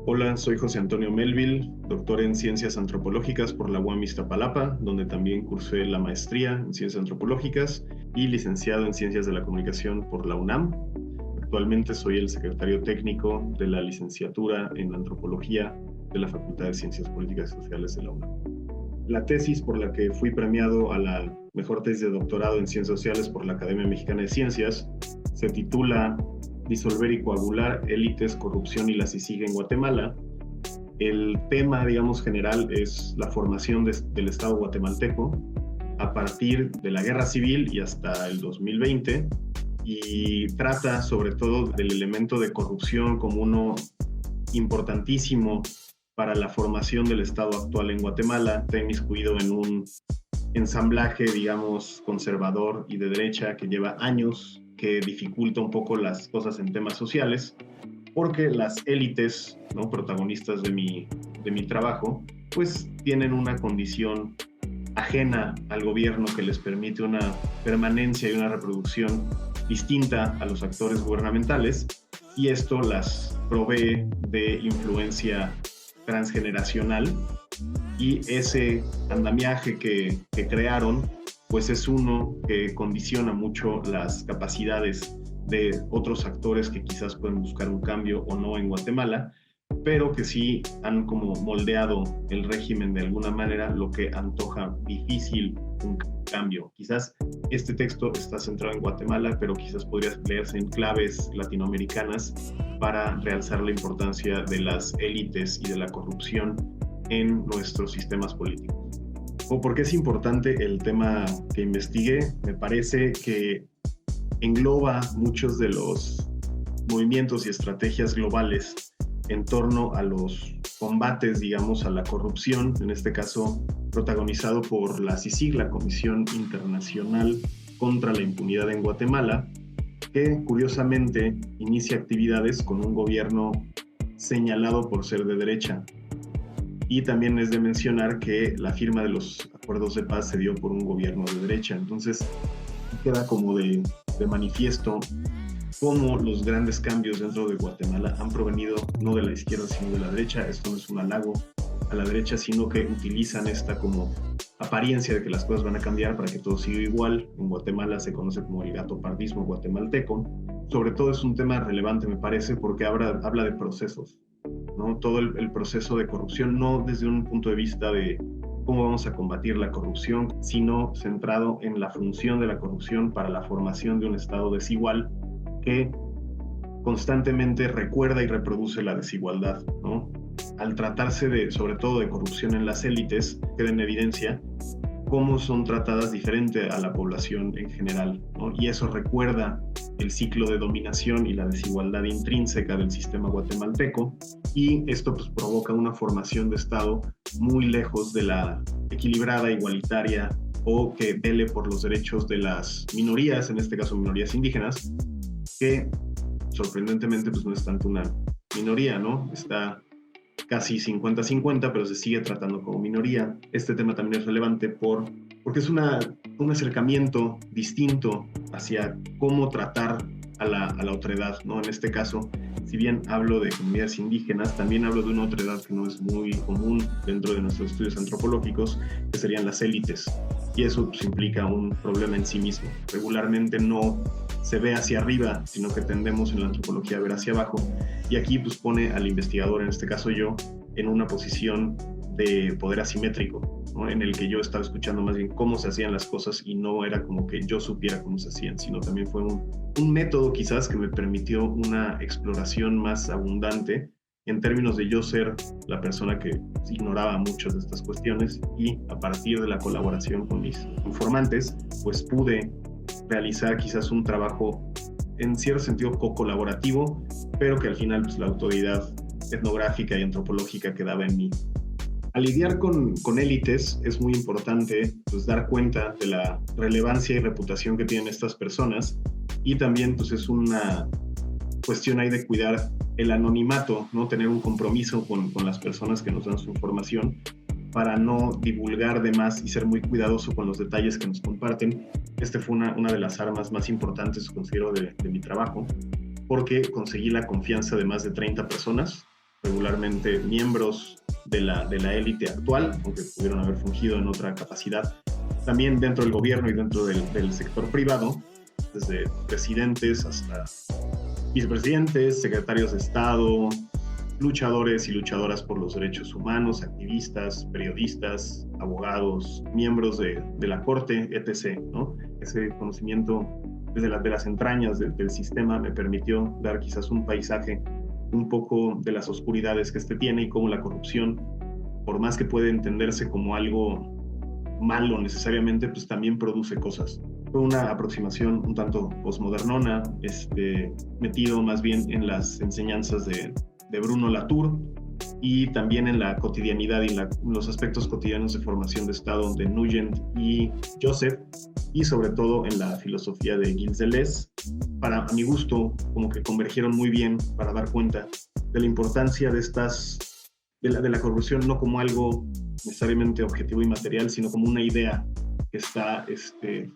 Hola, soy José Antonio Melville, doctor en Ciencias Antropológicas por la UAM Iztapalapa, donde también cursé la maestría en Ciencias Antropológicas y licenciado en Ciencias de la Comunicación por la UNAM. Actualmente soy el secretario técnico de la licenciatura en Antropología de la Facultad de Ciencias Políticas y Sociales de la UNAM. La tesis por la que fui premiado a la mejor tesis de doctorado en Ciencias Sociales por la Academia Mexicana de Ciencias se titula Disolver y coagular, élites, corrupción y la CICIG en Guatemala. El tema, digamos, general es la formación del Estado guatemalteco a partir de la Guerra Civil y hasta el 2020, y trata sobre todo del elemento de corrupción como uno importantísimo para la formación del Estado actual en Guatemala. Está inmiscuido en un ensamblaje, digamos, conservador y de derecha que lleva años, que dificulta un poco las cosas en temas sociales, porque las élites, ¿no?, protagonistas de mi trabajo, pues tienen una condición ajena al gobierno que les permite una permanencia y una reproducción distinta a los actores gubernamentales, y esto las provee de influencia transgeneracional, y ese andamiaje que crearon pues es uno que condiciona mucho las capacidades de otros actores que quizás pueden buscar un cambio o no en Guatemala, pero que sí han como moldeado el régimen de alguna manera, lo que antoja difícil un cambio. Quizás este texto está centrado en Guatemala, pero quizás podría leerse en claves latinoamericanas para realzar la importancia de las élites y de la corrupción en nuestros sistemas políticos. ¿O por qué es importante el tema que investigué? Me parece que engloba muchos de los movimientos y estrategias globales en torno a los combates, digamos, a la corrupción, en este caso protagonizado por la CICIG, la Comisión Internacional contra la Impunidad en Guatemala, que curiosamente inicia actividades con un gobierno señalado por ser de derecha. Y también es de mencionar que la firma de los acuerdos de paz se dio por un gobierno de derecha. Entonces, queda como de manifiesto cómo los grandes cambios dentro de Guatemala han provenido no de la izquierda, sino de la derecha. Esto no es un halago a la derecha, sino que utilizan esta como apariencia de que las cosas van a cambiar para que todo siga igual. En Guatemala se conoce como el gatopardismo guatemalteco. Sobre todo es un tema relevante, me parece, porque habla de procesos, ¿no? Todo el proceso de corrupción, no desde un punto de vista de cómo vamos a combatir la corrupción, sino centrado en la función de la corrupción para la formación de un Estado desigual que constantemente recuerda y reproduce la desigualdad, ¿no? Al tratarse sobre todo de corrupción en las élites, queda en evidencia cómo son tratadas diferente a la población en general, ¿no? Y eso recuerda el ciclo de dominación y la desigualdad intrínseca del sistema guatemalteco, y esto pues provoca una formación de Estado muy lejos de la equilibrada, igualitaria o que vele por los derechos de las minorías, en este caso minorías indígenas, que sorprendentemente pues no es tanto una minoría, ¿no? Está casi 50-50, pero se sigue tratando como minoría. Este tema también es relevante porque es un acercamiento distinto hacia cómo tratar a la otredad, ¿no? En este caso, si bien hablo de comunidades indígenas, también hablo de una otredad que no es muy común dentro de nuestros estudios antropológicos, que serían las élites. Y eso pues implica un problema en sí mismo. Regularmente no se ve hacia arriba, sino que tendemos en la antropología a ver hacia abajo. Y aquí pues pone al investigador, en este caso yo, en una posición de poder asimétrico, ¿no? En el que yo estaba escuchando más bien cómo se hacían las cosas y no era como que yo supiera cómo se hacían, sino también fue un método quizás que me permitió una exploración más abundante en términos de yo ser la persona que ignoraba muchas de estas cuestiones, y a partir de la colaboración con mis informantes pues pude realizar quizás un trabajo en cierto sentido co-colaborativo, pero que al final pues, la autoridad etnográfica y antropológica quedaba en mí. Al lidiar con élites es muy importante pues, dar cuenta de la relevancia y reputación que tienen estas personas, y también pues, es una cuestión ahí de cuidar el anonimato, ¿no? Tener un compromiso con las personas que nos dan su información para no divulgar de más y ser muy cuidadoso con los detalles que nos comparten. Este fue una de las armas más importantes, considero, de mi trabajo, porque conseguí la confianza de más de 30 personas regularmente miembros de la élite actual, aunque pudieron haber fungido en otra capacidad, también dentro del gobierno y dentro del sector privado, desde presidentes hasta vicepresidentes, secretarios de Estado, luchadores y luchadoras por los derechos humanos, activistas, periodistas, abogados, miembros de la corte, etc., ¿no? Ese conocimiento desde de las entrañas del sistema me permitió dar quizás un paisaje un poco de las oscuridades que este tiene y cómo la corrupción, por más que puede entenderse como algo malo necesariamente, pues también produce cosas. Fue una aproximación un tanto posmodernona, metido más bien en las enseñanzas de Bruno Latour y también en la cotidianidad y en los aspectos cotidianos de formación de Estado de Nugent y Joseph, y sobre todo en la filosofía de Gilles Deleuze. Para a mi gusto, como que convergieron muy bien para dar cuenta de la importancia de la corrupción, no como algo necesariamente objetivo y material, sino como una idea que está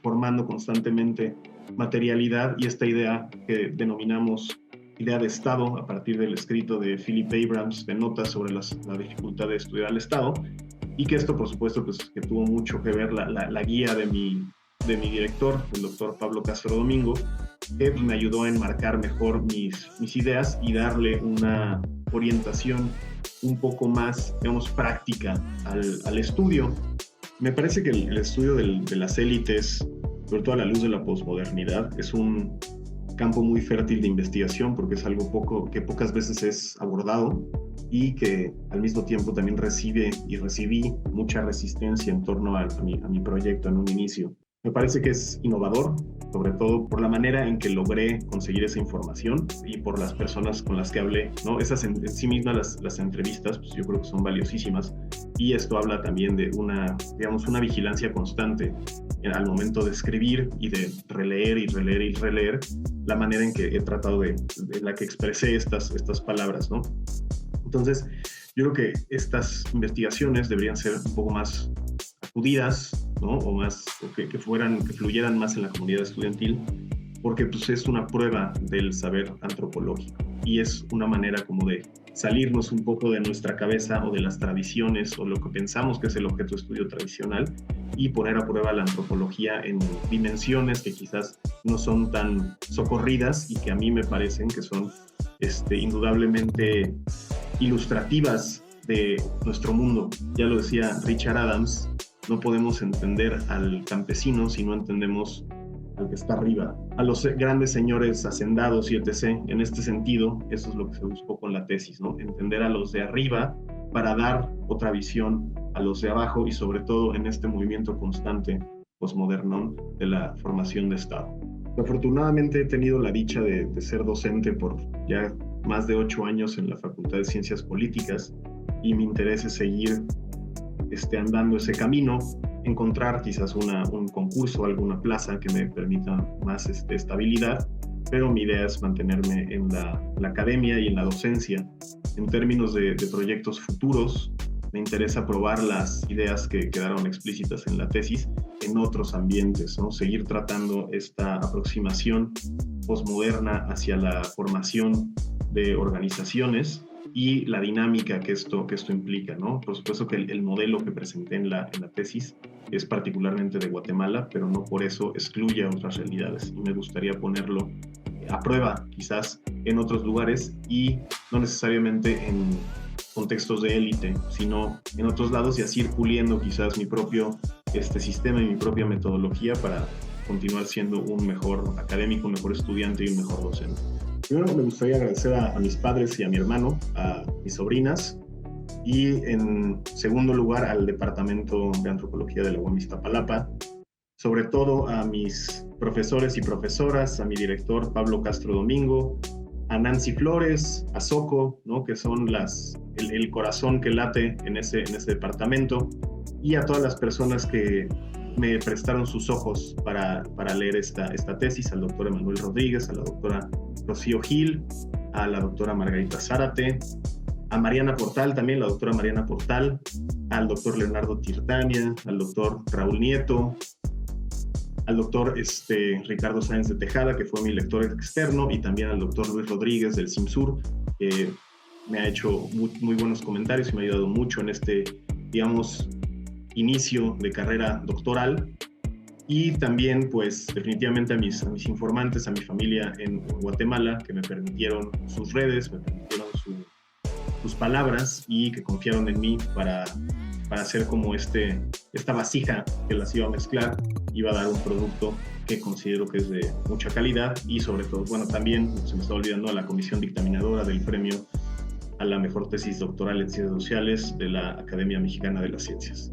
formando constantemente materialidad, y esta idea que denominamos idea de Estado, a partir del escrito de Philip Abrams de notas sobre la dificultad de estudiar al Estado, y que esto, por supuesto, pues, que tuvo mucho que ver la guía de mi director, el doctor Pablo Castro Domingo, que me ayudó a enmarcar mejor mis ideas y darle una orientación un poco más, digamos, práctica al estudio. Me parece que el estudio de las élites, sobre todo a la luz de la posmodernidad, es un campo muy fértil de investigación, porque es algo que pocas veces es abordado y que al mismo tiempo también recibí mucha resistencia en torno a mi proyecto en un inicio. Me parece que es innovador, sobre todo por la manera en que logré conseguir esa información y por las personas con las que hablé, ¿no? Esas en sí mismas, las entrevistas, pues yo creo que son valiosísimas, y esto habla también de una vigilancia constante al momento de escribir y de releer y releer y releer la manera en que he tratado de la que expresé estas palabras, ¿no? Entonces, yo creo que estas investigaciones deberían ser un poco más acudidas, ¿no? O que fluyeran más en la comunidad estudiantil, porque pues es una prueba del saber antropológico y es una manera como de salirnos un poco de nuestra cabeza o de las tradiciones o lo que pensamos que es el objeto de estudio tradicional, y poner a prueba la antropología en dimensiones que quizás no son tan socorridas y que a mí me parecen que son indudablemente ilustrativas de nuestro mundo. Ya lo decía Richard Adams, no podemos entender al campesino si no entendemos al que está arriba, a los grandes señores hacendados y etc. En este sentido, eso es lo que se buscó con la tesis, ¿no? Entender a los de arriba para dar otra visión a los de abajo, y sobre todo en este movimiento constante posmoderno de la formación de Estado. Afortunadamente he tenido la dicha de ser docente por ya más de 8 años en la Facultad de Ciencias Políticas, y mi interés es seguir andando ese camino, encontrar quizás un concurso, alguna plaza que me permita más estabilidad, pero mi idea es mantenerme en la academia y en la docencia. En términos de proyectos futuros, me interesa probar las ideas que quedaron explícitas en la tesis en otros ambientes, ¿no? Seguir tratando esta aproximación posmoderna hacia la formación de organizaciones y la dinámica que esto implica, ¿no? Por supuesto que el modelo que presenté en la tesis es particularmente de Guatemala, pero no por eso excluye a otras realidades, y me gustaría ponerlo a prueba quizás en otros lugares, y no necesariamente en contextos de élite, sino en otros lados, y así ir puliendo quizás mi propio sistema y mi propia metodología para continuar siendo un mejor académico, un mejor estudiante y un mejor docente. Primero me gustaría agradecer a mis padres y a mi hermano, a mis sobrinas, y en segundo lugar al Departamento de Antropología de la UAM Iztapalapa, sobre todo a mis profesores y profesoras, a mi director Pablo Castro Domingo, a Nancy Flores, a Soco, ¿no? Que son el corazón que late en ese departamento, y a todas las personas que me prestaron sus ojos para leer esta tesis, al doctor Emanuel Rodríguez, a la doctora Rocío Gil, a la doctora Margarita Zárate, a Mariana Portal también, la doctora Mariana Portal, al doctor Leonardo Tirtania, al doctor Raúl Nieto, al doctor Ricardo Sáenz de Tejada, que fue mi lector externo, y también al doctor Luis Rodríguez del CIMSUR, que me ha hecho muy buenos comentarios y me ha ayudado mucho en este, digamos, inicio de carrera doctoral. Y también, pues, definitivamente a mis informantes, a mi familia en Guatemala, que me permitieron sus redes, me permitieron sus palabras y que confiaron en mí para hacer como esta vasija que las iba a mezclar, iba a dar un producto que considero que es de mucha calidad y sobre todo, bueno, también se me está olvidando a la comisión dictaminadora del premio a la mejor tesis doctoral en ciencias sociales de la Academia Mexicana de las Ciencias.